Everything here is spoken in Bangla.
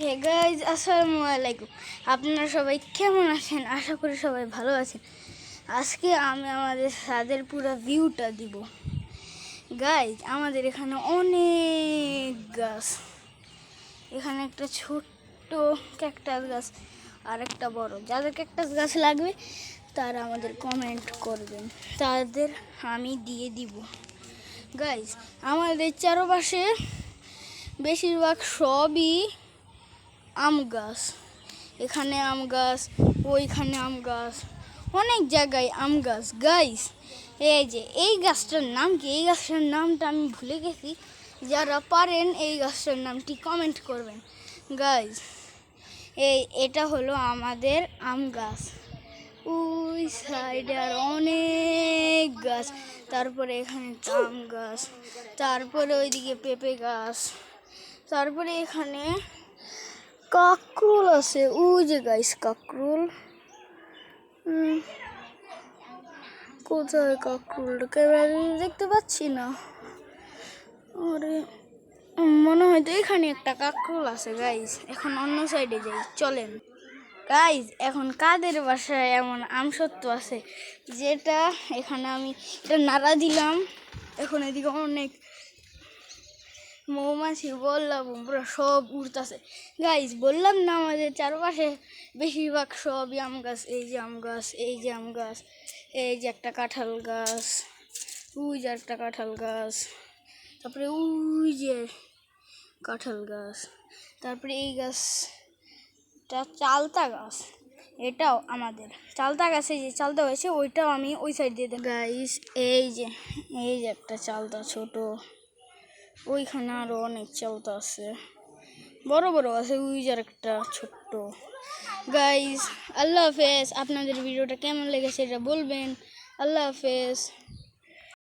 হে গাইজ, আসসালামু আলাইকুম। আপনারা সবাই কেমন আছেন? আশা করি সবাই ভালো আছেন। আজকে আমি আমাদের ছাদের পুরো ভিউটা দিব। গাইজ, আমাদের এখানে অনেক গাছ। এখানে একটা ছোট্ট ক্যাকটাস গাছ আর একটা বড়। যাদের ক্যাকটাস গাছ লাগবে তারা আমাদের কমেন্ট করবেন, তাদের আমি দিয়ে দিব। গাইজ, আমাদের চারপাশে বেশিরভাগ সবই আম গাছ। এখানে আম গাছ, ওইখানে আম গাছ, অনেক জায়গায় আম গাছ। গাইস, এই গাছটার নাম কি? এই গাছটার নামটা আমি ভুলে গেছি। যারা পারেন এই গাছটার নামটি কমেন্ট করবেন। গাইস, এটা হলো আমাদের আম গাছ। ওই সাইডে আর অনেক গাছ। তারপরে এখানে আম গাছ, তারপরে ওইদিকে পেঁপে গাছ, তারপরে এখানে কাকরুল আছে। ওই যে গাইস, কাকরুল কোথায়? কাকরুল ক্যামেরা দেখতে পাচ্ছি না। আরে, মনে হয় তো এখানে একটা কাকরুল আছে। গাইস, এখন অন্য সাইডে যাই, চলেন। গাইস, এখন কাদের বাসায় এমন আমসত্ত্ব আছে যেটা এখানে আমি এটা নাড়া দিলাম, এখন এদিকে অনেক মৌমাছি বললাম পুরো সব উড়তেছে। গাইস, বললাম না আমাদের চারপাশে বেশিরভাগ সবই আম গাছ। এই যে আম গাছ, এই যে আম গাছ, এই যে একটা কাঁঠাল গাছ, ওই যে একটা কাঁঠাল গাছ, তারপরে ওই যে কাঁঠাল গাছ, তারপরে এই গাছটা চালতা গাছ, এটাও আমাদের চালতা গাছে যে চালতা হয়েছে ওইটাও আমি ওই সাইড দিয়ে দেখ। গাইস, এই যে একটা চালতা ছোট, ওইখানে আরও অনেক চালতা আছে, বড় বড় আছে, ওই যে একটা ছোট্ট। গাইস, আল্লাহ হাফেজ। আপনাদের ভিডিওটা কেমন লেগেছে এটা বলবেন। আল্লাহ হাফেজ।